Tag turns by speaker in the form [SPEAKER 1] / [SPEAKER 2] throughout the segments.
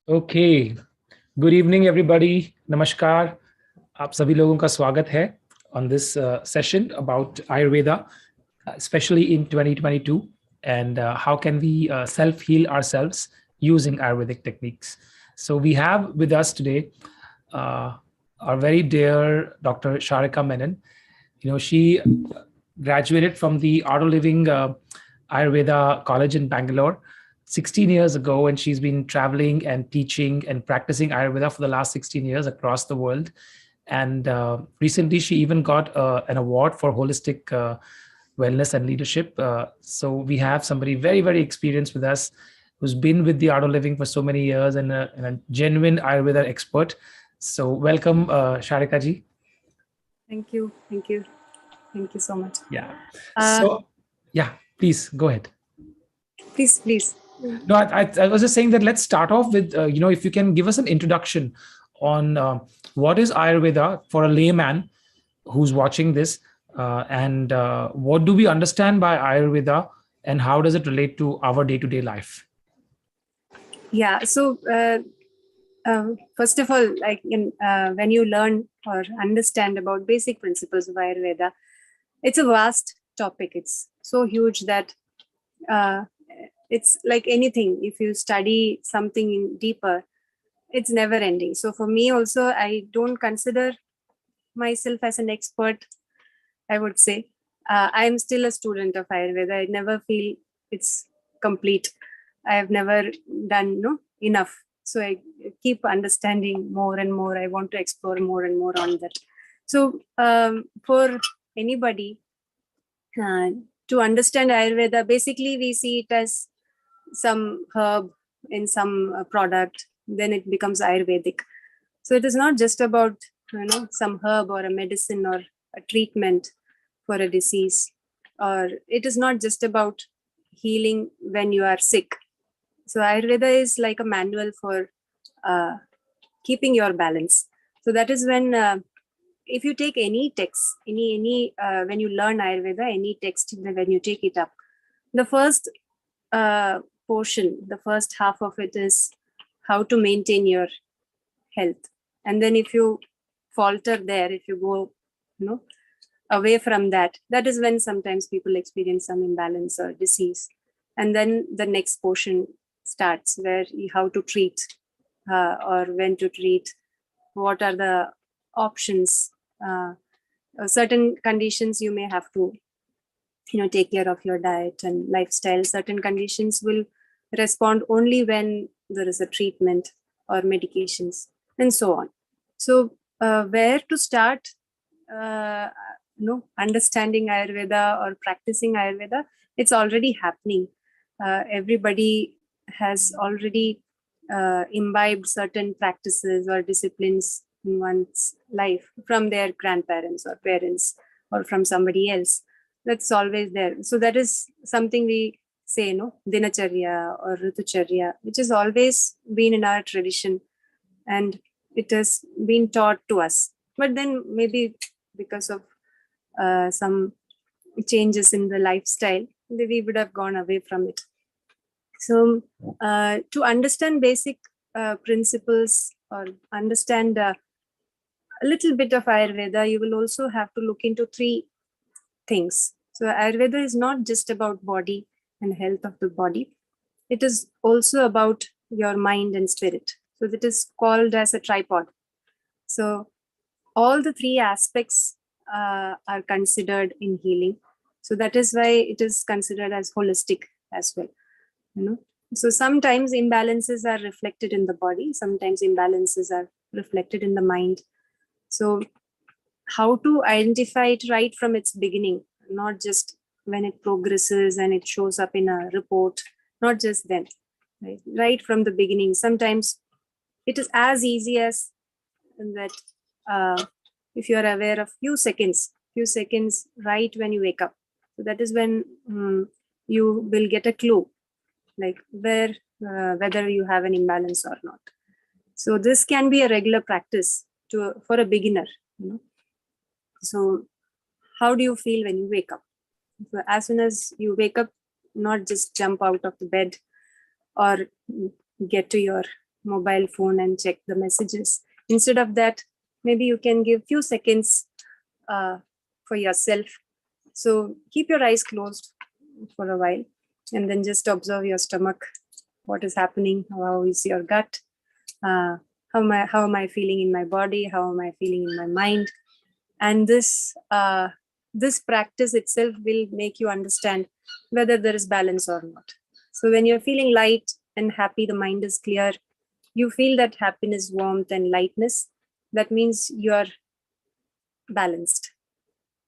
[SPEAKER 1] Okay, good evening everybody, नमस्कार। आप सभी लोगों का स्वागत है on this session about Ayurveda, especially in 2022, and how can we self-heal ourselves using Ayurvedic techniques. So we have with us today our very dear Dr. Sharika Menon. She graduated from the Art of Living Ayurveda College in Bangalore 16 years ago, and she's been traveling and teaching and practicing Ayurveda for the last 16 years across the world. And recently, she even got an award for holistic wellness and leadership. So we have somebody very, very experienced with us who's been with the Art of Living for so many years and a genuine Ayurveda expert. So welcome, Sharika ji.
[SPEAKER 2] Thank you. Thank you. Thank you so much.
[SPEAKER 1] Yeah. Yeah, please go ahead.
[SPEAKER 2] Please.
[SPEAKER 1] No, I was just saying that let's start off with, if you can give us an introduction on what is Ayurveda for a layman who's watching this, and what do we understand by Ayurveda and how does it relate to our day-to-day life?
[SPEAKER 2] Yeah. So, first of all, when you learn or understand about basic principles of Ayurveda, it's a vast topic. It's so huge that it's like anything. If you study something in deeper, it's never ending. So for me also, I don't consider myself as an expert, I would say. I'm still a student of Ayurveda. I never feel it's complete. I have never done enough. So I keep understanding more and more. I want to explore more and more on that. So for anybody to understand Ayurveda, basically we see it as some herb in some product, then it becomes Ayurvedic. So it is not just about some herb or a medicine or a treatment for a disease, or it is not just about healing when you are sick. So Ayurveda is like a manual for keeping your balance. So that is when if you take any text, any when you learn Ayurveda, any text, when you take it up, the first portion, the first half of it is how to maintain your health. And then if you falter there, if you go away from that, that is when sometimes people experience some imbalance or disease. And then the next portion starts, where how to treat or when to treat, what are the options. Certain conditions you may have to take care of your diet and lifestyle. Certain conditions will respond only when there is a treatment or medications, and so on. So where to start understanding Ayurveda or practicing Ayurveda? It's already happening. Everybody has already imbibed certain practices or disciplines in one's life from their grandparents or parents or from somebody else. That's always there. So that is something we say, dinacharya or ritucharya, which has always been in our tradition and it has been taught to us. But then maybe because of some changes in the lifestyle, we would have gone away from it. So to understand basic principles or understand a little bit of Ayurveda, you will also have to look into three things. So Ayurveda is not just about body and health of the body. It is also about your mind and spirit. So that is called as a tripod. So all the three aspects are considered in healing. So that is why it is considered as holistic as well. So sometimes imbalances are reflected in the body. Sometimes imbalances are reflected in the mind. So how to identify it right from its beginning, not just when it progresses and it shows up in a report, not just then, right from the beginning. Sometimes it is as easy as that if you are aware of few seconds right when you wake up. So that is when you will get a clue, like whether you have an imbalance or not. So this can be a regular practice for a beginner. So how do you feel when you wake up? So as soon as you wake up, not just jump out of the bed or get to your mobile phone and check the messages. Instead of that, maybe you can give few seconds for yourself. So keep your eyes closed for a while and then just observe your stomach. What is happening? How is your gut? How am I feeling in my body? How am I feeling in my mind? And this practice itself will make you understand whether there is balance or not. So when you're feeling light and happy, the mind is clear, you feel that happiness, warmth, and lightness. That means you are balanced.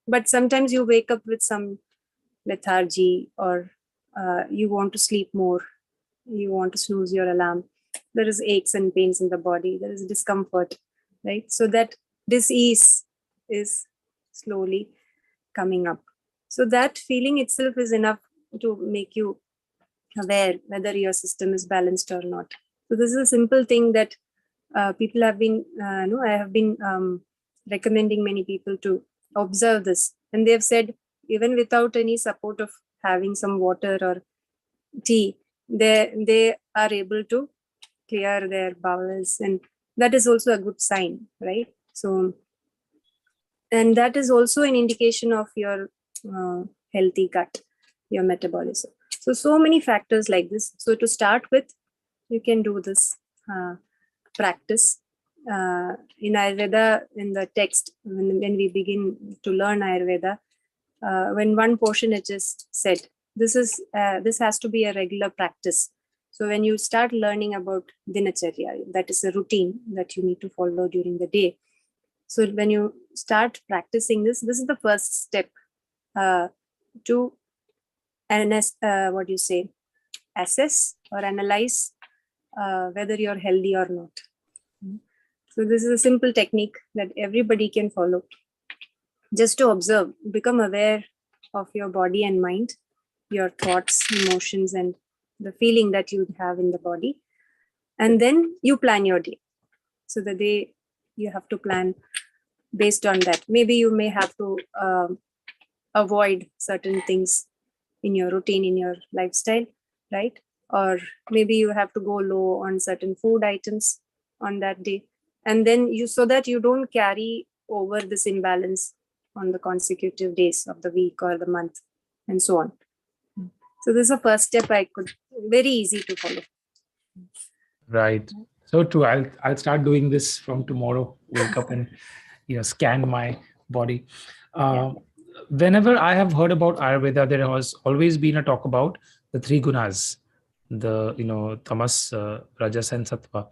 [SPEAKER 2] But sometimes you wake up with some lethargy, or you want to sleep more, you want to snooze your alarm. There is aches and pains in the body, there is discomfort, right? So that dis-ease is slowly coming up. So that feeling itself is enough to make you aware whether your system is balanced or not. So this is a simple thing that people have been, I have been recommending many people to observe this. And they have said, even without any support of having some water or tea, they are able to clear their bowels. And that is also a good sign, right? So, and that is also an indication of your healthy gut, your metabolism. So many factors like this. So to start with, you can do this practice. In Ayurveda, in the text, when we begin to learn Ayurveda, when one portion it is said, this has to be a regular practice. So when you start learning about dinacharya, that is a routine that you need to follow during the day. So when you start practicing this is the first step to assess or analyze whether you're healthy or not. So this is a simple technique that everybody can follow. Just to observe, become aware of your body and mind, your thoughts, emotions, and the feeling that you have in the body. And then you plan your day. So the day you have to plan based on that. Maybe you may have to avoid certain things in your routine, in your lifestyle, right? Or maybe you have to go low on certain food items on that day. And then so that you don't carry over this imbalance on the consecutive days of the week or the month and so on. So this is the first step very easy to follow.
[SPEAKER 1] Right. So true. I'll start doing this from tomorrow. Wake up and scan my body. Whenever I have heard about Ayurveda, there has always been a talk about the three gunas, the tamas, rajas, and sattva.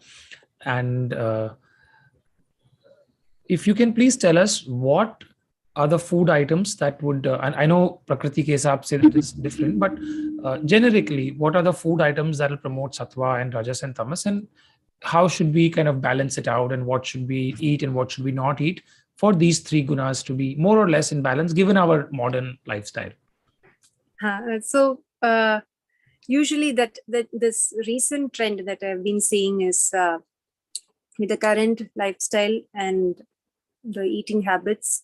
[SPEAKER 1] And if you can please tell us what are the food items that would, and I know Prakriti ke hisab se that is different, but generically, what are the food items that will promote sattva and rajas and tamas, and how should we kind of balance it out, and what should we eat and what should we not eat for these three gunas to be more or less in balance given our modern lifestyle?
[SPEAKER 2] So usually that this recent trend that I've been seeing is with the current lifestyle and the eating habits,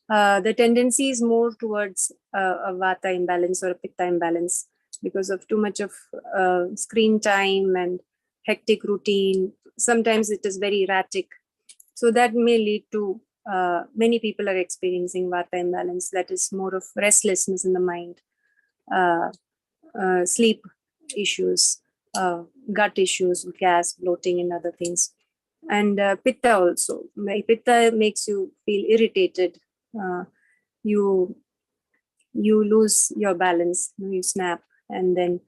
[SPEAKER 2] the tendency is more towards a vata imbalance or a pitta imbalance because of too much of screen time and hectic routine. Sometimes it is very erratic. So that may lead to many people are experiencing vata imbalance, that is more of restlessness in the mind, sleep issues, gut issues, gas, bloating, and other things. And pitta also. Pitta makes you feel irritated. You lose your balance, you snap, and then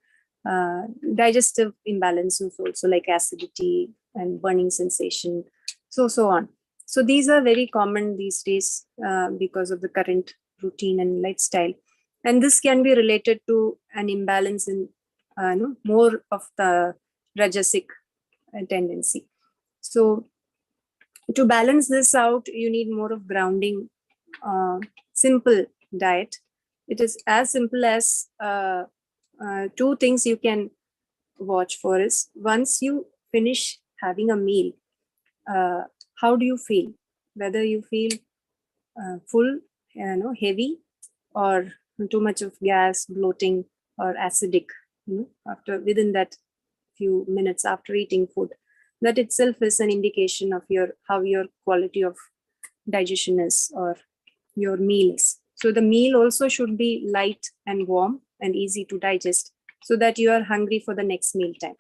[SPEAKER 2] digestive imbalance is also like acidity and burning sensation, so on. So these are very common these days because of the current routine and lifestyle. And this can be related to an imbalance in more of the rajasic tendency. So to balance this out, you need more of grounding, simple diet. It is as simple as two things you can watch for is, once you finish having a meal, how do you feel? Whether you feel full, heavy, or too much of gas, bloating, or acidic, within that few minutes after eating food. that itself is an indication of how your quality of digestion is, or your meal is. So the meal also should be light and warm and easy to digest, so that you are hungry for the next meal time.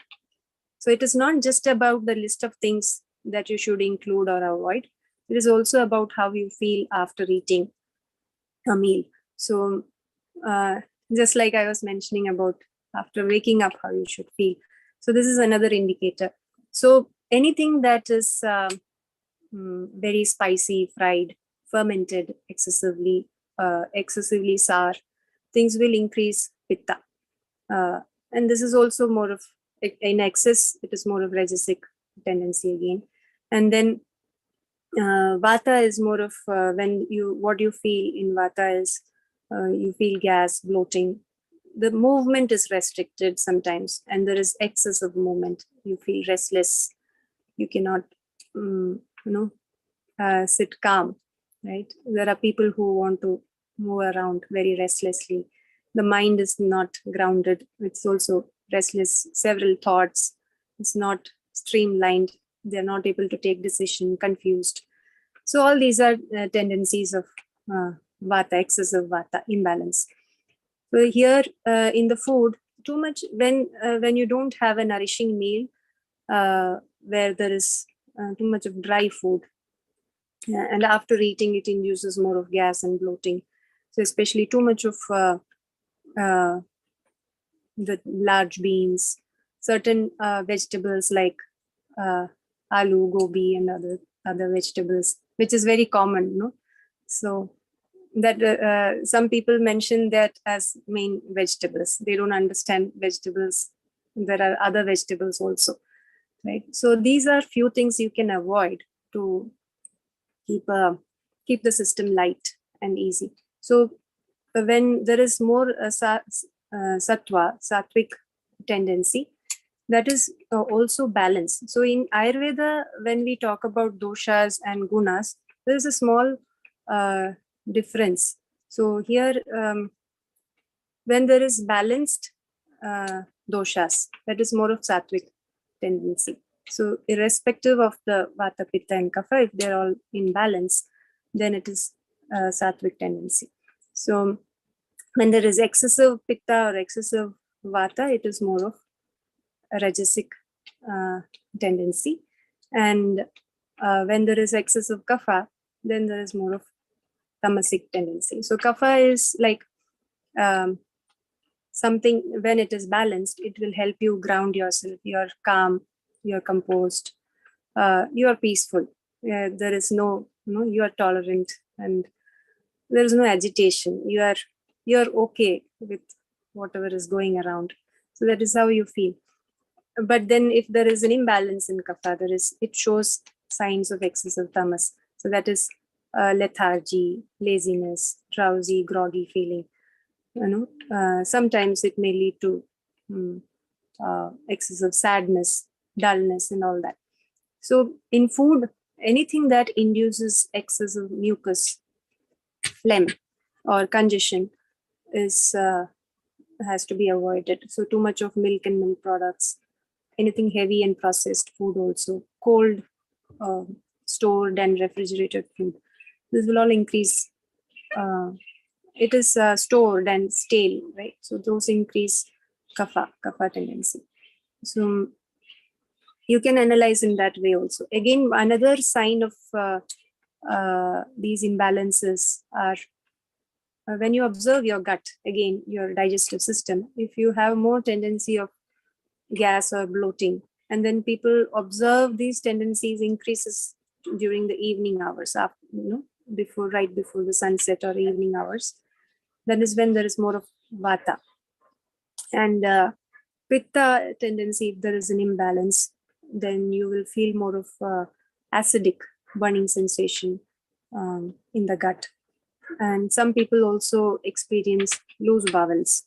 [SPEAKER 2] So it is not just about the list of things that you should include or avoid. It is also about how you feel after eating a meal. So just like I was mentioning about after waking up, how you should feel. So this is another indicator. So anything that is very spicy, fried, fermented, excessively sour, things will increase pitta. And this is also more of, in excess, it is more of rajasic tendency again. And then vata is more of what you feel in vata is you feel gas, bloating. The movement is restricted sometimes, and there is excessive movement. You feel restless. You cannot, sit calm, right? There are people who want to move around very restlessly. The mind is not grounded. It's also restless. Several thoughts. It's not streamlined. They're not able to take decision, confused. So all these are tendencies of vata, excessive vata, imbalance. So here in the food, too much, when you don't have a nourishing meal, where there is too much of dry food, and after eating it induces more of gas and bloating. So especially too much of the large beans, certain vegetables like aloo, gobi, and other vegetables, which is very common, no? So that some people mention that as main vegetables. They don't understand vegetables. There are other vegetables also, right? So these are few things you can avoid to keep the system light and easy. So when there is more satwa, sattvic tendency, that is also balance. So in Ayurveda, when we talk about doshas and gunas, there is a small difference. So here, when there is balanced doshas, that is more of sattvic tendency. So irrespective of the vata, pitta, and kapha, if they're all in balance, then it is sattvic tendency. So when there is excessive pitta or excessive vata, it is more of a rajasic tendency. And when there is excessive kapha, then there is more of tamasic tendency. So kapha is like something, when it is balanced, it will help you ground yourself. You're calm, you're composed, you're peaceful. There is no, you are tolerant, and there is no agitation. You're okay with whatever is going around. So that is how you feel. But then if there is an imbalance in kapha, it shows signs of excessive tamas. So that is lethargy, laziness, drowsy, groggy feeling. Sometimes it may lead to excessive sadness, dullness, and all that. So in food, anything that induces excessive mucus, phlegm, or congestion has to be avoided. So too much of milk and milk products, anything heavy and processed food, also cold, stored and refrigerated food. This will all increase. It is stored and stale, right? So those increase kapha tendency. So you can analyze in that way also. Again, another sign of these imbalances are when you observe your gut, again, your digestive system. If you have more tendency of gas or bloating, and then people observe these tendencies increases during the evening hours, after, right before the sunset or evening hours, that is when there is more of vata. And pitta tendency, if there is an imbalance, then you will feel more of acidic burning sensation in the gut. And some people also experience loose bowels.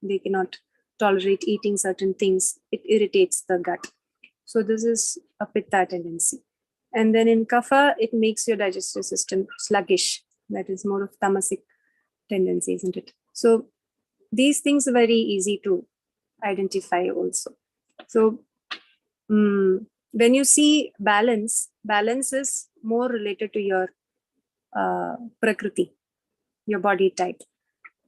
[SPEAKER 2] They cannot tolerate eating certain things. It irritates the gut. So this is a pitta tendency. And then in kapha, it makes your digestive system sluggish. That is more of tamasic tendency, isn't it? So these things are very easy to identify also. So when you see balance is more related to your prakriti, your body type.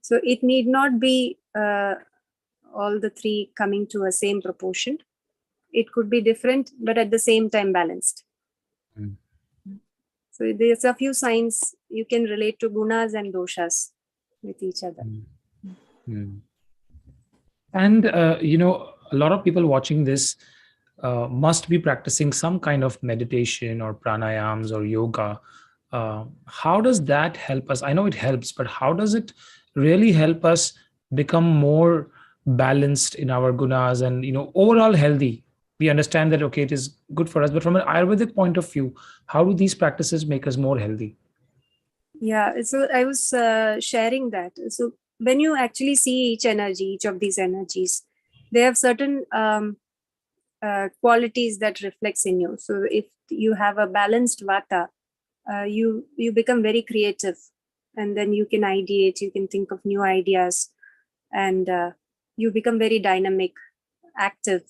[SPEAKER 2] So it need not be all the three coming to a same proportion. It could be different, but at the same time balanced. So there's a few signs you can relate to gunas and doshas with each other.
[SPEAKER 1] And, a lot of people watching this must be practicing some kind of meditation or pranayams or yoga. How does that help us? I know it helps, but how does it really help us become more balanced in our gunas and, overall healthy? We understand that, okay, it is good for us, but from an Ayurvedic point of view, how do these practices make us more healthy?
[SPEAKER 2] Yeah, so I was sharing that. So when you actually see each of these energies, they have certain qualities that reflects in you. So if you have a balanced vata, you become very creative, and then you can ideate, you can think of new ideas, and you become very dynamic, active,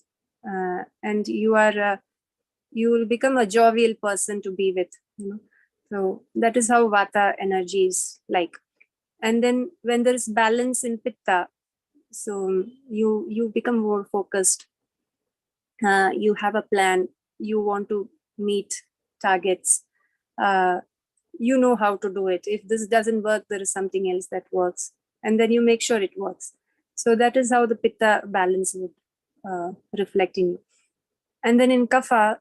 [SPEAKER 2] and you will become a jovial person to be with. So that is how vata energy is like. And then when there is balance in pitta, so you become more focused. You have a plan. You want to meet targets. You know how to do it. If this doesn't work, there is something else that works, and then you make sure it works. So that is how the pitta balance would reflect in you. And then in kapha,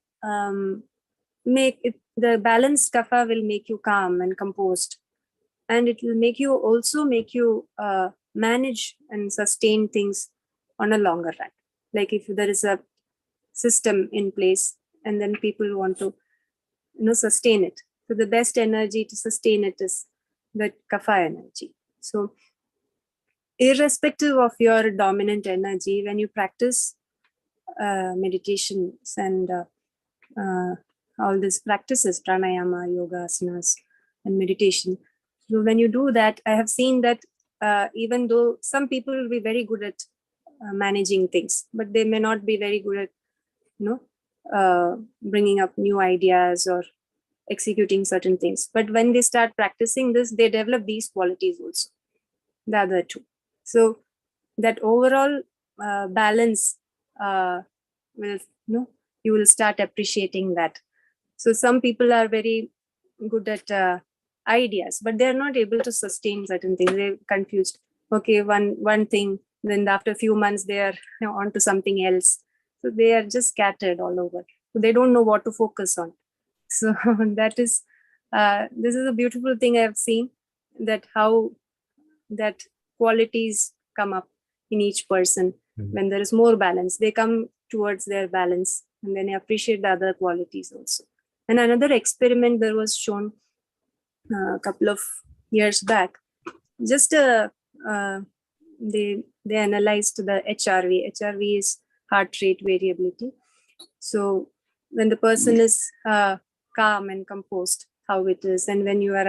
[SPEAKER 2] the balanced kapha will make you calm and composed, and it will make you manage and sustain things on a longer run. Like if there is a system in place and then people want to sustain it, so the best energy to sustain it is the kapha energy. So irrespective of your dominant energy, when you practice meditations and all these practices, pranayama, yoga, asanas, and meditation, so when you do that, I have seen that even though some people will be very good at managing things, but they may not be very good at bringing up new ideas or executing certain things. But when they start practicing this, they develop these qualities also, the other two. So that overall balance will, you will start appreciating that. So some people are very good at ideas, but they're not able to sustain certain things. They're confused. Okay, one thing, then after a few months they are on to something else. So they are just scattered all over. So they don't know what to focus on. So that is this is a beautiful thing I have seen, that how that qualities come up in each person. When there is more balance, they come towards their balance, and then they appreciate the other qualities also. And another experiment that was shown a couple of years back, just they analyzed the HRV. HRV is heart rate variability. So when the person is calm and composed, how it is, and when you are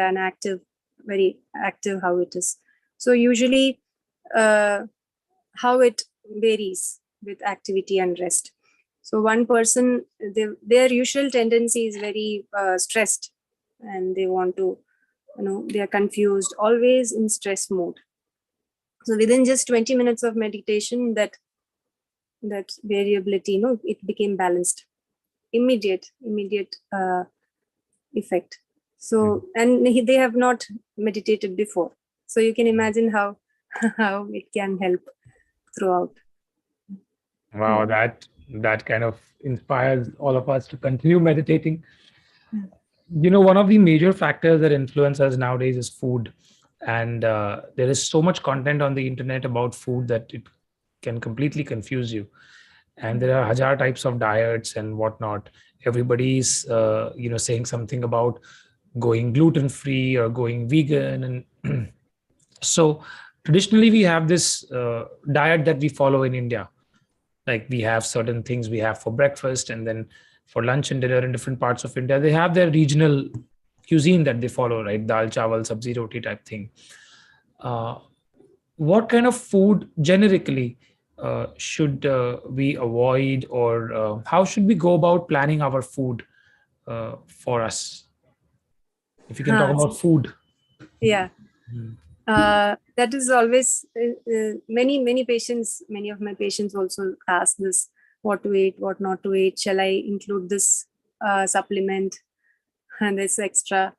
[SPEAKER 2] very active, how it is. So usually how it varies with activity and rest. So one person, their usual tendency is very stressed, and they want to, they are confused, always in stress mode. So within just 20 minutes of meditation, that variability, it became balanced. Immediate effect. So, and they have not meditated before. So you can imagine how it can help throughout.
[SPEAKER 1] Wow, that kind of inspires all of us to continue meditating. One of the major factors that influence us nowadays is food. And there is so much content on the internet about food that it can completely confuse you. And there are hajar types of diets and whatnot. Everybody's, saying something about going gluten-free or going vegan. And so traditionally we have this diet that we follow in India. Like we have certain things we have for breakfast, and then for lunch and dinner in different parts of India, they have their regional cuisine that they follow, right? Dal, chawal, sabzi, roti type thing. What kind of food generically should we avoid, or how should we go about planning our food for us? If you can talk about food.
[SPEAKER 2] Yeah. That is always many patients, many of my patients also ask this: what to eat, what not to eat, shall I include this supplement and this extra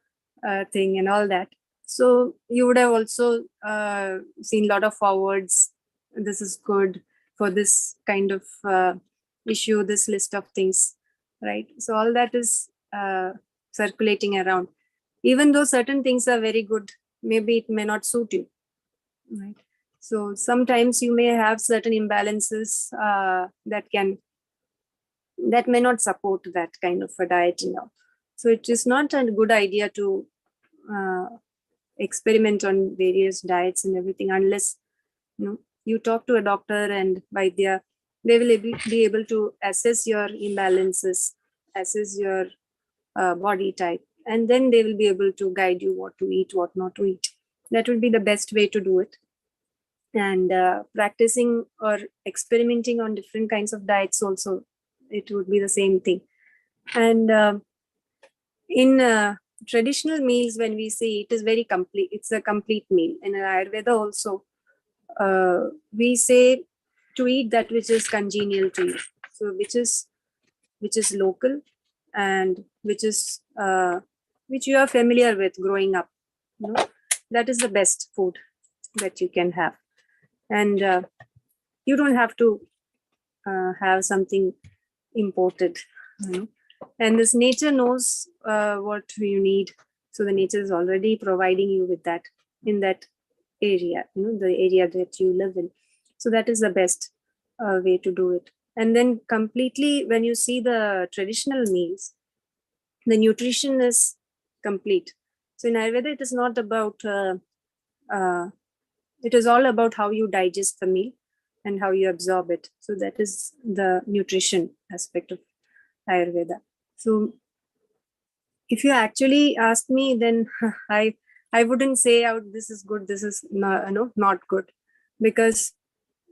[SPEAKER 2] thing and all that. So you would have also seen a lot of forwards: this is good for this kind of issue, this list of things, right? So all that is circulating around. Even though certain things are very good, maybe it may not suit you, right? So sometimes you may have certain imbalances that may not support that kind of a diet, so it is not a good idea to experiment on various diets and everything, unless you talk to a doctor and vaidya. They will be able to assess your imbalances, assess your body type, and then they will be able to guide you what to eat, what not to eat. That would be the best way to do it. And practicing or experimenting on different kinds of diets also, it would be the same thing. And in traditional meals, when we say it is very complete, it's a complete meal. In Ayurveda also, we say to eat that which is congenial to you, so which is local, and which you are familiar with growing up. That is the best food that you can have. And you don't have to have something imported, and this nature knows what you need. So the nature is already providing you with that in that area, the area that you live in. So that is the best way to do it. And then completely, when you see the traditional meals, the nutrition is complete. So in Ayurveda, it is not about it is all about how you digest the meal and how you absorb it. So that is the nutrition aspect of Ayurveda. So if you actually ask me, then I wouldn't say out this is good, this is not good, because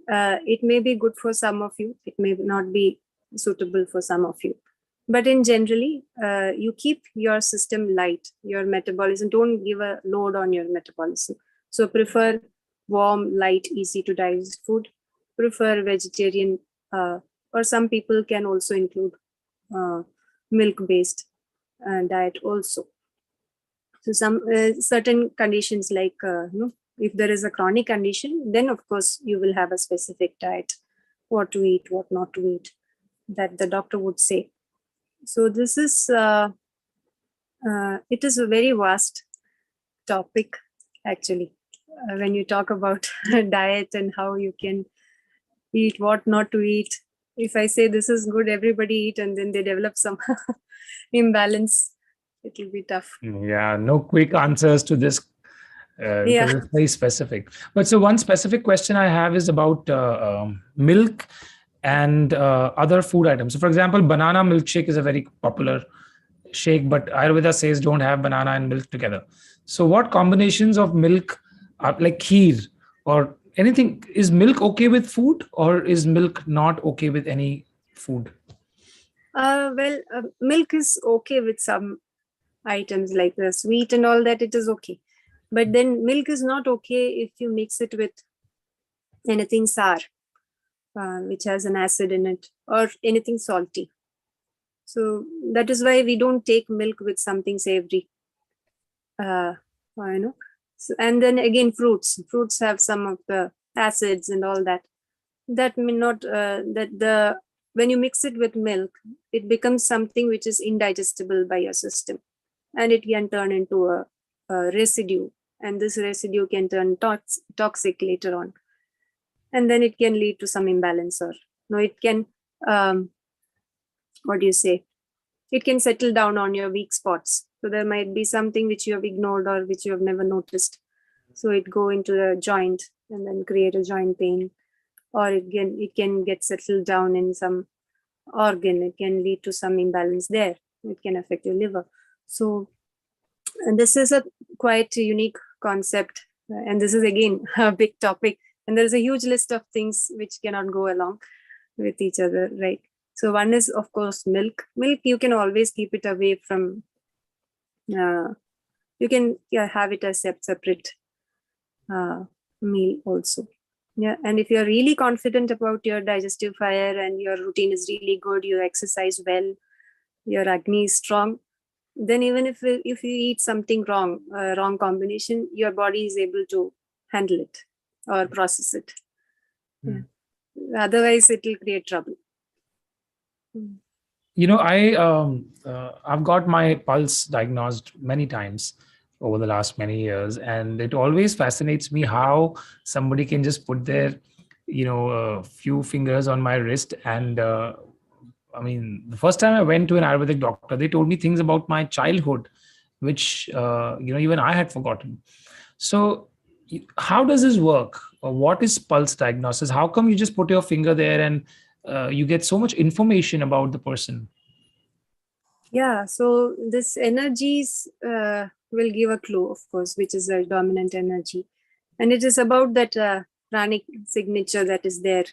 [SPEAKER 2] it may be good for some of you, it may not be suitable for some of you. But in generally, you keep your system light, your metabolism, don't give a load on your metabolism. So prefer warm, light, easy to digest food. Prefer vegetarian, or some people can also include milk-based diet also. So some certain conditions, like if there is a chronic condition, then of course you will have a specific diet, what to eat, what not to eat, that the doctor would say. So this is it is a very vast topic actually, when you talk about diet and how you can eat, what not to eat. If I say this is good, everybody eat, and then they develop some imbalance, it will be tough.
[SPEAKER 1] Yeah, no quick answers to this because it's very specific. But so one specific question I have is about milk and other food items. So for example, banana milkshake is a very popular shake, but Ayurveda says don't have banana and milk together. So what combinations of milk are like kheer or anything? Is milk okay with food, or is milk not okay with any food?
[SPEAKER 2] Well, milk is okay with some items like the sweet and all that, it is okay. But then milk is not okay if you mix it with anything sour, which has an acid in it, or anything salty. So that is why we don't take milk with something savory. So, and then again, fruits have some of the acids and all that. That may not when you mix it with milk, it becomes something which is indigestible by your system, and it can turn into a residue, and this residue can turn toxic later on, and then it can lead to some imbalance, or it can what do you say, it can settle down on your weak spots. So there might be something which you have ignored or which you have never noticed, so it go into the joint and then create a joint pain, or it can get settled down in some organ, it can lead to some imbalance there, it can affect your liver. So this is a quite unique concept, and this is again a big topic And there's a huge list of things which cannot go along with each other, right? So one is, of course, milk. Milk, you can always keep it away from, you can have it as separate meal also. Yeah, and if you're really confident about your digestive fire and your routine is really good, you exercise well, your Agni is strong, then even if you eat something wrong, wrong combination, your body is able to handle it or process it. Yeah. Otherwise, it will create trouble.
[SPEAKER 1] You know, I've got my pulse diagnosed many times over the last many years, and it always fascinates me how somebody can just put their, a few fingers on my wrist. And I mean, the first time I went to an Ayurvedic doctor, they told me things about my childhood, which even I had forgotten. So, how does this work? What is pulse diagnosis? How come you just put your finger there and you get so much information about the person?
[SPEAKER 2] Yeah, so this energies will give a clue, of course, which is a dominant energy. And it is about that pranic signature that is there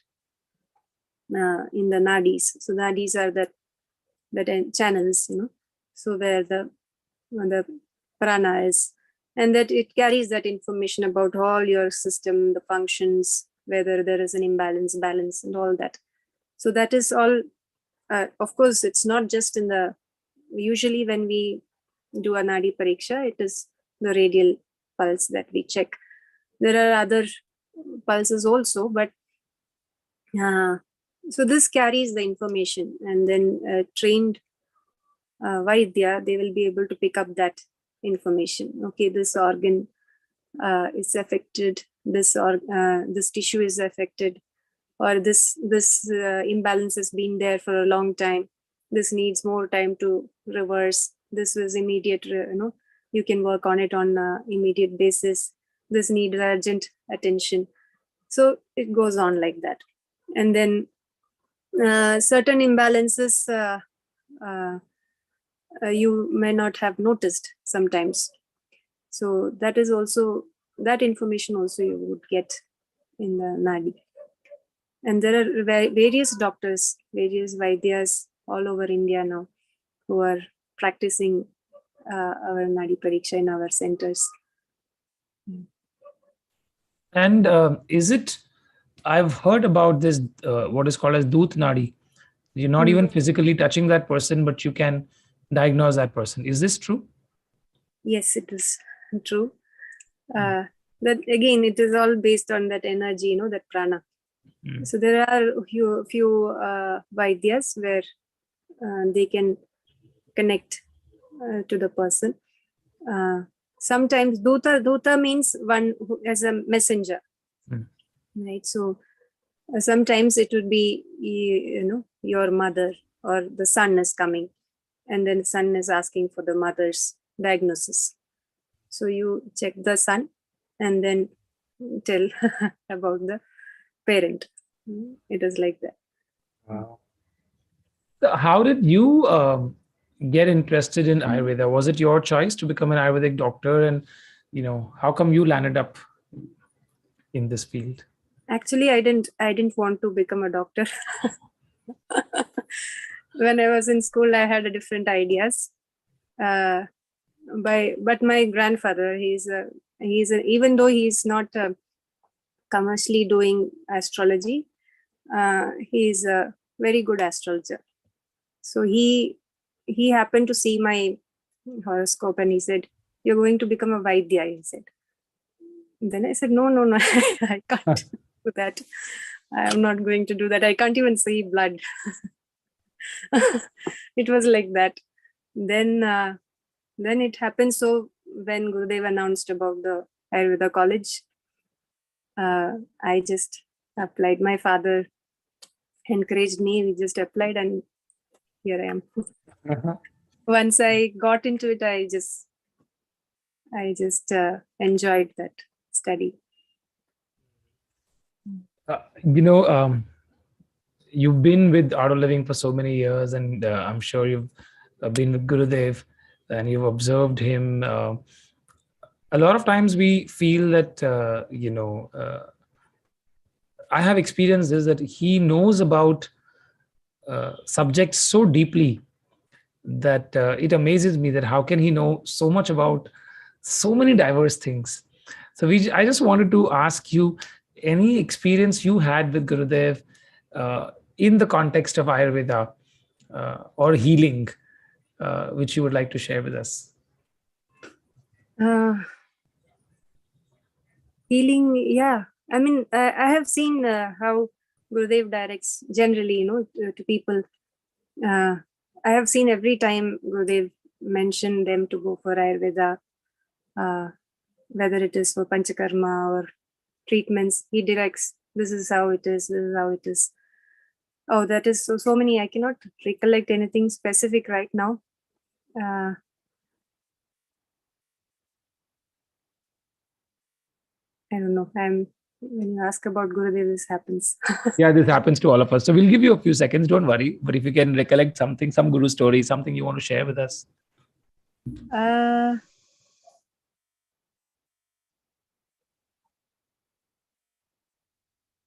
[SPEAKER 2] in the nadis. So nadis are that channels, so where the prana is, and that it carries that information about all your system, the functions, whether there is an imbalance, balance, and all that. So that is all. Of course, it's not just in the. Usually, when we do a Nadi Prediction, it is the radial pulse that we check. There are other pulses also, but so this carries the information, and then trained Vaidya, they will be able to pick up that information. Okay, this organ is affected, this tissue is affected, or this imbalance has been there for a long time. This needs more time to reverse. This was immediate, you can work on it on immediate basis. This needs urgent attention. So it goes on like that. And then certain imbalances you may not have noticed sometimes. So that is also, that information also you would get in the Nadi. And there are various doctors, various Vaidyas all over India now who are practicing our Nadi Pariksha in our centers.
[SPEAKER 1] And is it, I've heard about this, what is called as Doot Nadi. You're not even physically touching that person, but you can diagnose that person. Is this true?
[SPEAKER 2] Yes, it is true. That again, it is all based on that energy, that prana. So there are a few Vaidyas where they can connect to the person. Sometimes Duta means one who, as a messenger, right? So sometimes it would be, your mother or the son is coming, and then the son is asking for the mother's diagnosis. So you check the son and then tell about the parent. It is like that.
[SPEAKER 1] Wow. So how did you get interested in Ayurveda? Was it your choice to become an Ayurvedic doctor? And, how come you landed up in this field?
[SPEAKER 2] Actually, I didn't want to become a doctor. When I was in school, I had different ideas. But my grandfather, even though he's not commercially doing astrology, he's a very good astrologer. So he happened to see my horoscope and he said, "You're going to become a Vaidya," he said. And then I said, no, I can't do that. I'm not going to do that. I can't even see blood. It was like that. Then it happened. So when Gurudev announced about the Ayurveda college, I just applied. My father encouraged me. We just applied, and here I am. Once I got into it, I just enjoyed that study.
[SPEAKER 1] You've been with Art of Living for so many years, and I'm sure you've been with Gurudev and you've observed him. A lot of times we feel that, I have experienced is that he knows about subjects so deeply that it amazes me that how can he know so much about so many diverse things. So I just wanted to ask you any experience you had with Gurudev in the context of Ayurveda or healing, which you would like to share with us.
[SPEAKER 2] Healing, yeah. I mean, I have seen how Gurudev directs generally, to people. I have seen every time Gurudev mention them to go for Ayurveda, whether it is for Panchakarma or treatments, he directs, this is how it is, this is how it is. Oh, that is so many. I cannot recollect anything specific right now. I don't know. When you ask about Gurudev, this happens.
[SPEAKER 1] Yeah, this happens to all of us. So we'll give you a few seconds. Don't worry. But if you can recollect something, some Guru story, something you want to share with us.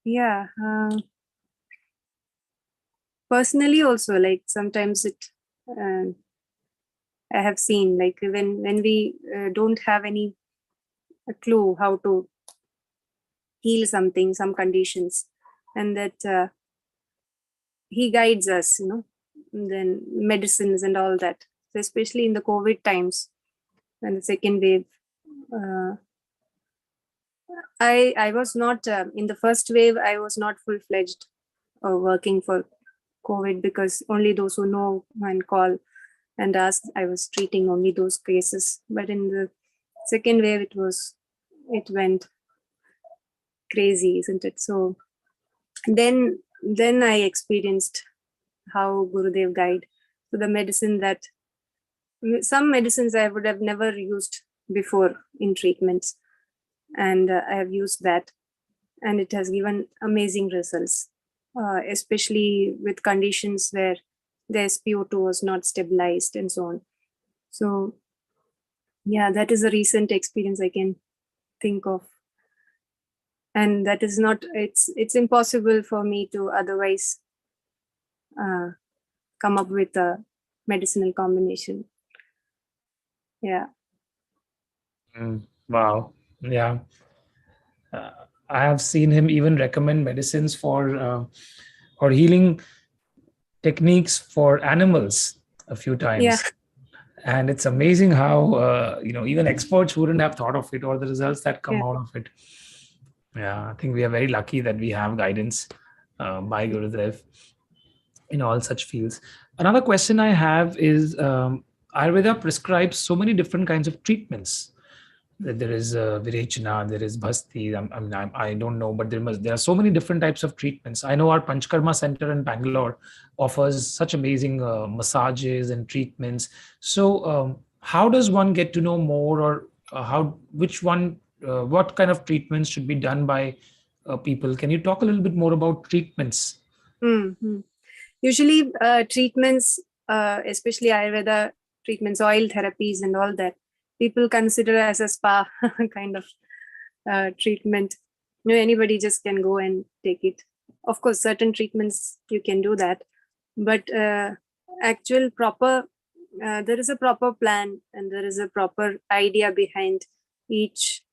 [SPEAKER 2] Yeah. Personally also, like sometimes I have seen, like when we don't have any clue how to heal something, some conditions, and that he guides us, then medicines and all that. So especially in the COVID times and the second wave, I was not in the first wave. I was not full-fledged working for COVID, because only those who know and call and ask, I was treating only those cases. But in the second wave, it went crazy, isn't it? So then I experienced how Gurudev guide. So the medicine some medicines I would have never used before in treatments, and I have used that, and it has given amazing results, especially with conditions where the SpO2 was not stabilized and so on. So yeah, that is a recent experience I can think of, and that is not, it's impossible for me to otherwise come up with a medicinal combination. Yeah.
[SPEAKER 1] Wow. Yeah. I have seen him even recommend medicines for or healing techniques for animals a few times.
[SPEAKER 2] Yeah.
[SPEAKER 1] And it's amazing how even experts wouldn't have thought of it, or the results that come out of it. Yeah, I think we are very lucky that we have guidance by Gurudev in all such fields. Another question I have is, Ayurveda prescribes so many different kinds of treatments. There is Virechana, there is Bhasti. I don't know, but there are so many different types of treatments. I know our Panchakarma center in Bangalore offers such amazing massages and treatments. So, how does one get to know more, or what kind of treatments should be done by people? Can you talk a little bit more about treatments?
[SPEAKER 2] Mm-hmm. Usually, treatments, especially Ayurveda treatments, oil therapies, and all that, people consider as a spa kind of treatment. Anybody just can go and take it. Of course, certain treatments you can do that, but actual proper, there is a proper plan, and there is a proper idea behind each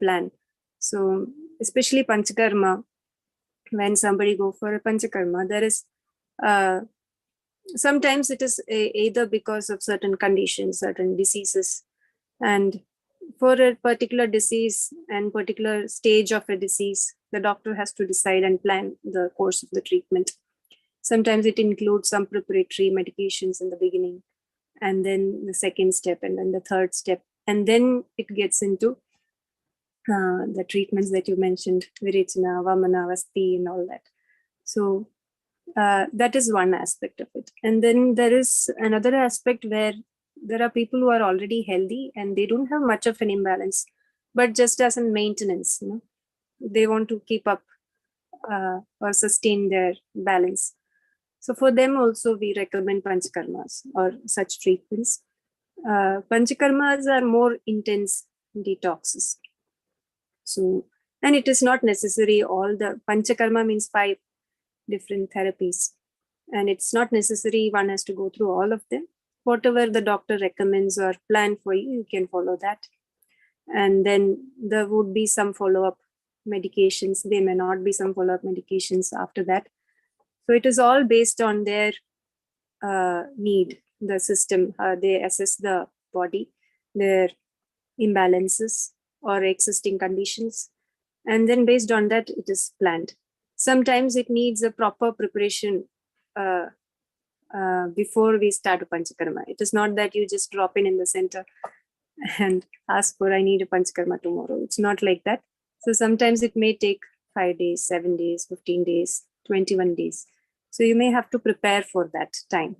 [SPEAKER 2] plan. So, especially Panchakarma, when somebody go for a Panchakarma, there is sometimes it is either because of certain conditions, certain diseases, and for a particular disease and particular stage of a disease, the doctor has to decide and plan the course of the treatment. Sometimes it includes some preparatory medications in the beginning, and then the second step, and then the third step, and then it gets into the treatments that you mentioned, Virechana, Vamana, Vasti, and all that. So that is one aspect of it. And then there is another aspect where there are people who are already healthy and they don't have much of an imbalance, but just as a maintenance, they want to keep up or sustain their balance. So for them also, we recommend Panchakarmas or such treatments. Panchakarmas are more intense detoxes. So And it is not necessary. All the Panchakarma means 5 different therapies. And it's not necessary one has to go through all of them. Whatever the doctor recommends or plan for you, you can follow that. And then there would be some follow-up medications. There may not be some follow-up medications after that. So it is all based on their need, the system. They assess the body, their imbalances or existing conditions. And then based on that, it is planned. Sometimes it needs a proper preparation before we start a Panchakarma. It is not that you just drop in the center and ask for, I need a Panchakarma tomorrow. It's not like that. So sometimes it may take 5 days, 7 days, 15 days, 21 days. So you may have to prepare for that time.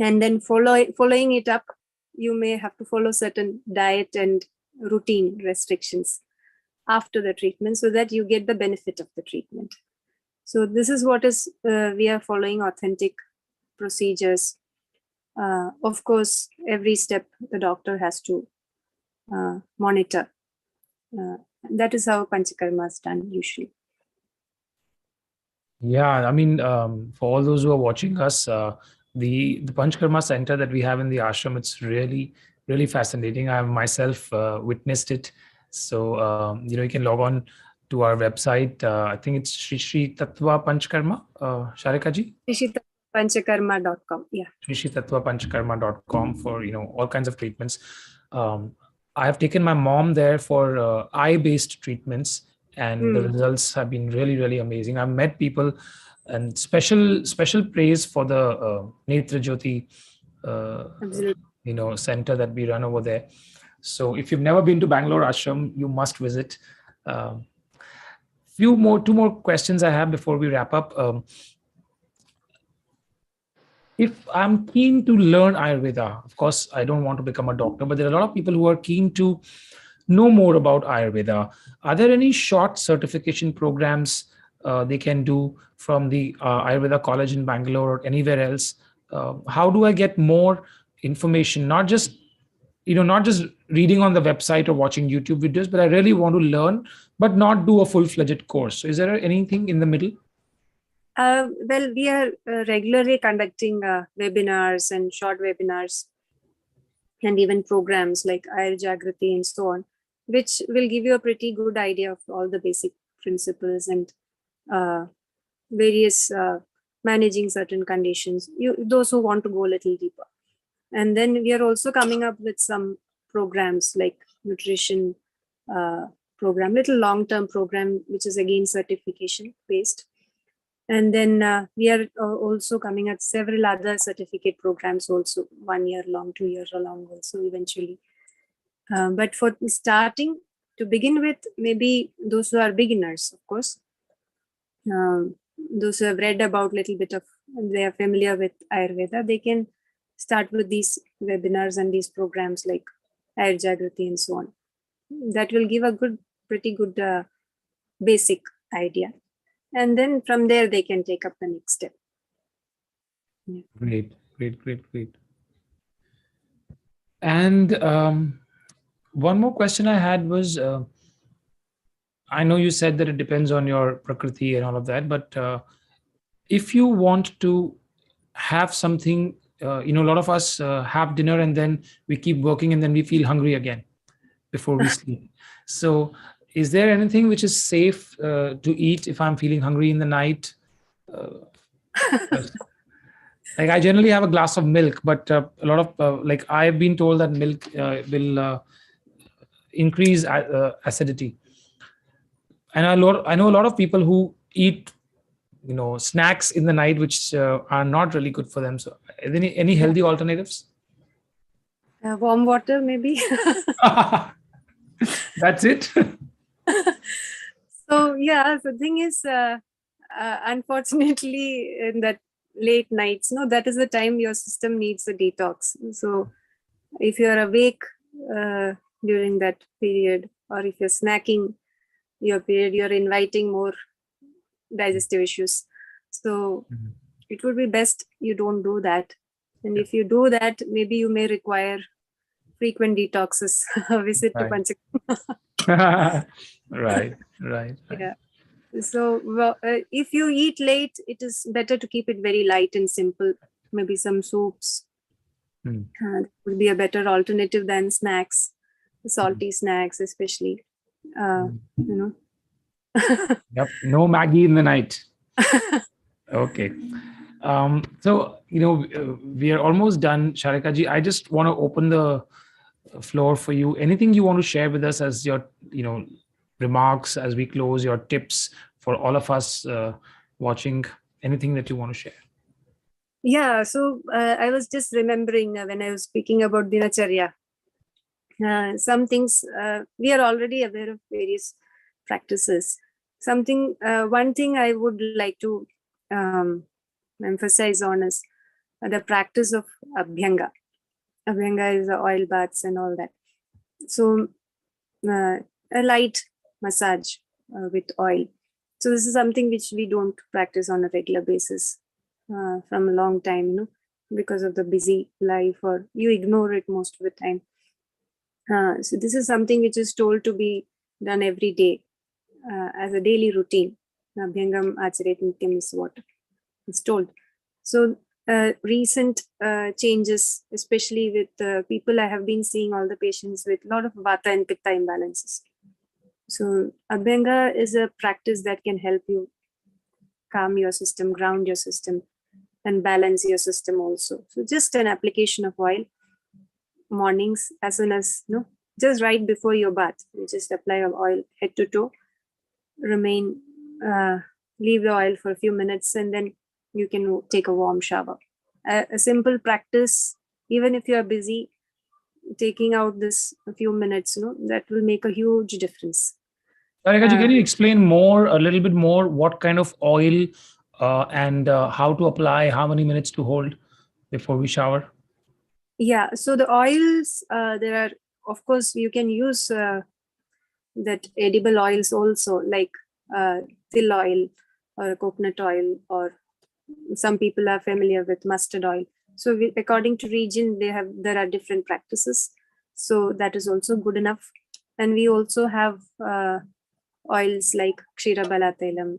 [SPEAKER 2] And then following it up, you may have to follow certain diet and routine restrictions after the treatment so that you get the benefit of the treatment. So this is what is, we are following authentic procedures. Of course, every step the doctor has to monitor. That is how Panchakarma is done usually.
[SPEAKER 1] Yeah, I mean, for all those who are watching us, the Panchakarma center that we have in the ashram, it's really, really fascinating. I have myself witnessed it. So, you can log on to our website. I think it's Shri Tatwa Panchakarma, Sharika ji?
[SPEAKER 2] Panchakarma.com. Yeah.
[SPEAKER 1] Panchakarma.com for, all kinds of treatments. I have taken my mom there for eye-based treatments, and the results have been really, really amazing. I've met people, and special praise for the Netra Jyoti, center that we run over there. So if you've never been to Bangalore Ashram, you must visit. Two more questions I have before we wrap up. If I'm keen to learn Ayurveda, of course, I don't want to become a doctor, but there are a lot of people who are keen to know more about Ayurveda. Are there any short certification programs they can do from the Ayurveda College in Bangalore or anywhere else? How do I get more information? Not just reading on the website or watching YouTube videos, but I really want to learn, but not do a full-fledged course. So is there anything in the middle?
[SPEAKER 2] Well, we are regularly conducting webinars and short webinars and even programs like Ayurjagrati and so on, which will give you a pretty good idea of all the basic principles and various managing certain conditions, those who want to go a little deeper. And then we are also coming up with some programs like nutrition program, little long-term program, which is again certification based. And then we are also coming at several other certificate programs also, 1 year long, 2 years long also eventually. But for starting, to begin with, maybe those who are beginners, of course, those who have read about little bit of, they are familiar with Ayurveda, they can start with these webinars and these programs like Ayurjagrati and so on. That will give a pretty good basic idea. And then from there, they can take up the next step. Yeah.
[SPEAKER 1] Great. And one more question I had was, I know you said that it depends on your prakriti and all of that, but if you want to have something, a lot of us have dinner and then we keep working and then we feel hungry again before we sleep. So is there anything which is safe to eat if I'm feeling hungry in the night? Like I generally have a glass of milk, but a lot of like I've been told that milk will increase acidity. And I know a lot of people who eat, snacks in the night which are not really good for them. So, any healthy alternatives?
[SPEAKER 2] Warm water, maybe.
[SPEAKER 1] That's it.
[SPEAKER 2] So yeah, the thing is, unfortunately, in that late nights, that is the time your system needs a detox. So if you are awake during that period, or if you're snacking your period, you're inviting more digestive issues. So it would be best you don't do that. And if you do that, maybe you may require frequent detoxes, visit to Panchakarma.
[SPEAKER 1] Right.
[SPEAKER 2] Yeah. So, if you eat late, it is better to keep it very light and simple. Maybe some soups would be a better alternative than snacks, salty snacks, especially. You know.
[SPEAKER 1] Yep. No Maggie in the night. Okay. So, we are almost done, Sharika ji. I just want to open the floor for you. Anything you want to share with us as your, remarks as we close, your tips for all of us watching? Anything that you want to share?
[SPEAKER 2] Yeah. So I was just remembering when I was speaking about dinacharya. Some things we are already aware of various practices. One thing I would like to emphasize on is the practice of abhyanga. Abhyanga is the oil baths and all that. So a light massage with oil. So this is something which we don't practice on a regular basis from a long time, because of the busy life, or you ignore it most of the time. So this is something which is told to be done every day as a daily routine. Abhyangam acharet nityam is what it's told. So recent changes, especially with people I have been seeing, all the patients with a lot of vata and pitta imbalances. So Abhyanga is a practice that can help you calm your system, ground your system, and balance your system also. So just an application of oil mornings, as soon as just right before your bath, you just apply oil head to toe, remain, leave the oil for a few minutes, and then you can take a warm shower. A simple practice, even if you are busy, taking out this a few minutes, that will make a huge difference.
[SPEAKER 1] Sharika ji, can you explain a little bit more, what kind of oil and how to apply, how many minutes to hold before we shower?
[SPEAKER 2] Yeah, so the oils, there are, of course, you can use that edible oils also, like til oil or coconut oil, or some people are familiar with mustard oil. So according to region, there are different practices. So that is also good enough. And we also have oils like Ksheerabala Tailam,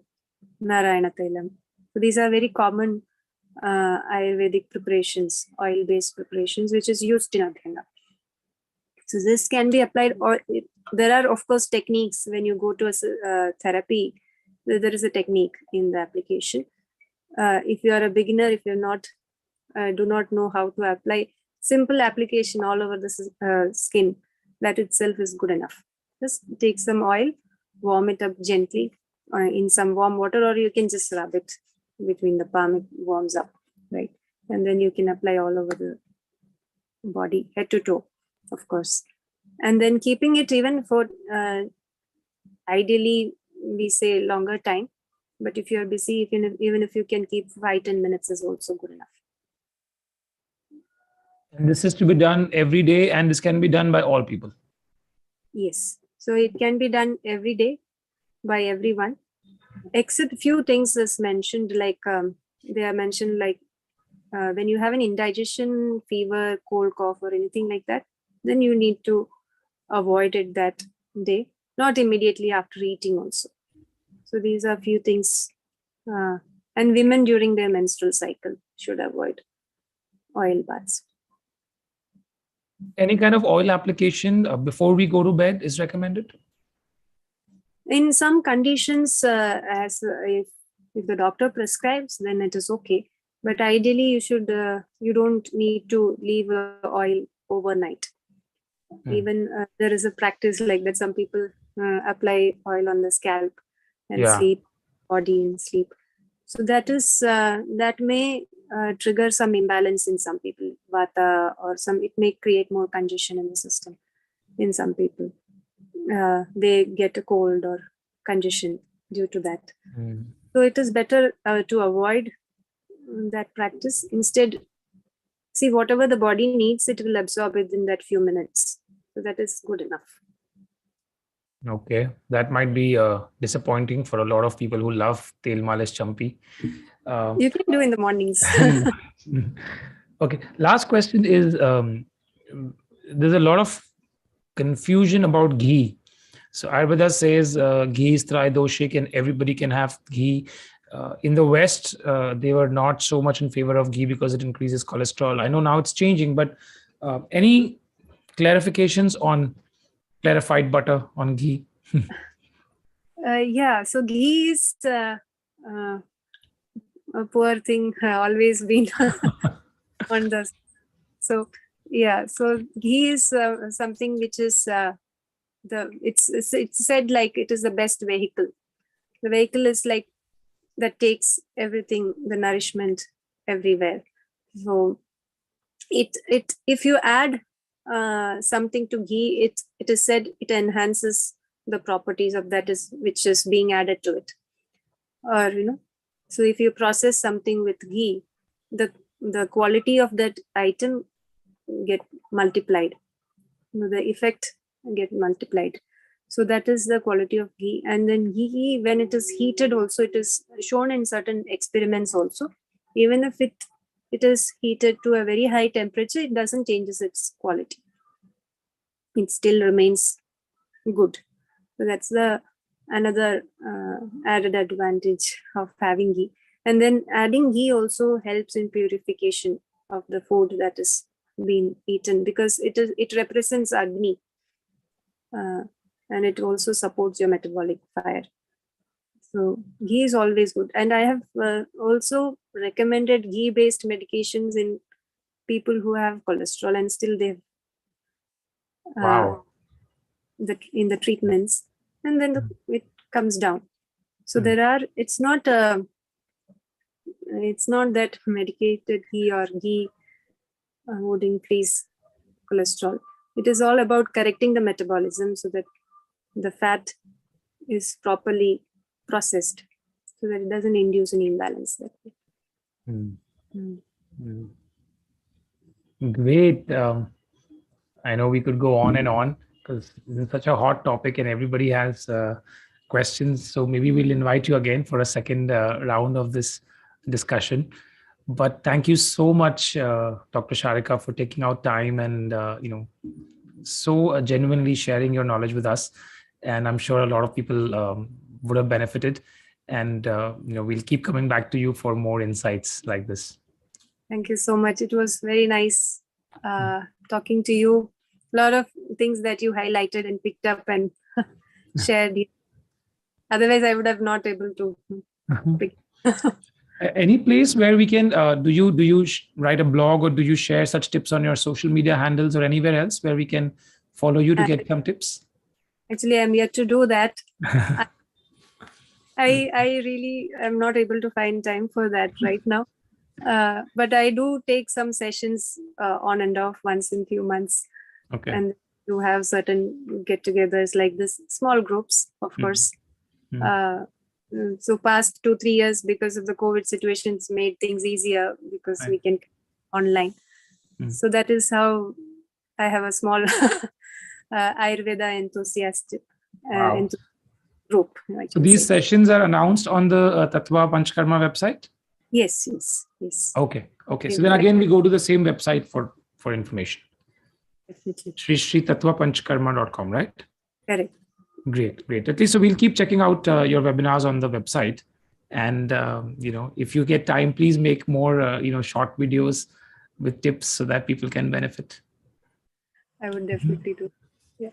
[SPEAKER 2] Narayana Tailam. So these are very common Ayurvedic preparations, oil-based preparations, which is used in Abhyanga. So this can be applied, or there are, of course, techniques. When you go to a therapy, there is a technique in the application. If you are a beginner, if you're not, do not know how to apply, simple application all over the skin, that itself is good enough. Just take some oil, warm it up gently in some warm water, or you can just rub it between the palm, it warms up, right? And then you can apply all over the body, head to toe, of course. And then keeping it even for, ideally, we say longer time. But if you're busy, even if you can keep 5-10 minutes is also good enough.
[SPEAKER 1] And this is to be done every day, and this can be done by all people.
[SPEAKER 2] Yes. So it can be done every day by everyone, except few things is mentioned, like they are mentioned, like when you have an indigestion, fever, cold, cough, or anything like that, then you need to avoid it that day, not immediately after eating also. So these are few things. And women during their menstrual cycle should avoid oil baths.
[SPEAKER 1] Any kind of oil application before we go to bed is recommended?
[SPEAKER 2] In some conditions, if the doctor prescribes, then it is okay. But ideally, you don't need to leave oil overnight. Even there is a practice like that. Some people apply oil on the scalp and sleep, body and sleep. So that may trigger some imbalance in some people, vata, or it may create more congestion in the system in some people. They get a cold or congestion due to that. So it is better to avoid that practice. Instead, see, whatever the body needs, it will absorb within that few minutes. So that is good enough.
[SPEAKER 1] Okay, that might be disappointing for a lot of people who love tel malish champi.
[SPEAKER 2] You can do in the mornings.
[SPEAKER 1] Okay, last question is, there's a lot of confusion about ghee. So Ayurveda says ghee is tridoshik and everybody can have ghee. In the West, they were not so much in favor of ghee because it increases cholesterol. I know now it's changing, but any clarifications on clarified butter on ghee?
[SPEAKER 2] Yeah, so ghee is a poor thing, always been on the. So yeah, so ghee is something which is it's said like it is the best vehicle. The vehicle is like that takes everything, the nourishment everywhere. So it if you add something to ghee, it is said it enhances the properties of that is which is being added to it. Or so if you process something with ghee, the quality of that item get multiplied. The effect get multiplied. So that is the quality of ghee. And then ghee, when it is heated also, it is shown in certain experiments also. Even if it is heated to a very high temperature, it doesn't changes its quality. It still remains good. So that's the another added advantage of having ghee. And then adding ghee also helps in purification of the food that is being eaten, because it represents Agni, and it also supports your metabolic fire. So ghee is always good. And I have also recommended ghee-based medications in people who have cholesterol and still they've
[SPEAKER 1] Wow.
[SPEAKER 2] in the treatments, and then it comes down. So there are, it's not that medicated ghee or ghee would increase cholesterol. It is all about correcting the metabolism so that the fat is properly processed, so that it doesn't induce an imbalance that way.
[SPEAKER 1] Great. I know we could go on and on because this is such a hot topic and everybody has questions. So maybe we'll invite you again for a second round of this discussion. But thank you so much, Dr. Sharika, for taking out time and so genuinely sharing your knowledge with us. And I'm sure a lot of people would have benefited. And we'll keep coming back to you for more insights like this.
[SPEAKER 2] Thank you so much. It was very nice talking to you. A lot of things that you highlighted and picked up and shared. Otherwise, I would have not able to pick.
[SPEAKER 1] Any place where we can do you write a blog, or do you share such tips on your social media handles or anywhere else where we can follow you to get some tips?
[SPEAKER 2] Actually, I'm yet to do that. I really am not able to find time for that right now. But I do take some sessions on and off once in few months.
[SPEAKER 1] Okay.
[SPEAKER 2] And you have certain get-togethers like this, small groups, of course. So past 2-3 years, because of the COVID situations, made things easier because we can online. So that is how I have a small Ayurveda enthusiast group.
[SPEAKER 1] So these sessions are announced on the Tatva Panchakarma website?
[SPEAKER 2] Yes.
[SPEAKER 1] Okay. So then again, we go to the same website for information.
[SPEAKER 2] Definitely.
[SPEAKER 1] Tatvapanchakarma.com, right?
[SPEAKER 2] Correct.
[SPEAKER 1] Great. At least so we'll keep checking out your webinars on the website. And, if you get time, please make more, short videos with tips so that people can benefit.
[SPEAKER 2] I would definitely do. Yeah.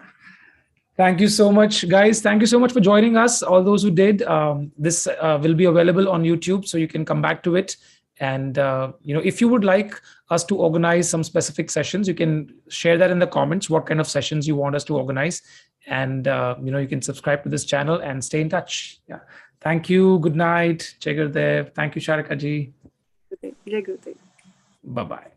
[SPEAKER 1] Thank you so much, guys. Thank you so much for joining us. All those who did, this will be available on YouTube, so you can come back to it. And, if you would like us to organize some specific sessions, you can share that in the comments, what kind of sessions you want us to organize. And, you can subscribe to this channel and stay in touch. Yeah. Thank you. Good night. Jai Gurudev. Thank you, Sharika ji.
[SPEAKER 2] Jai Gurudev.
[SPEAKER 1] Bye-bye.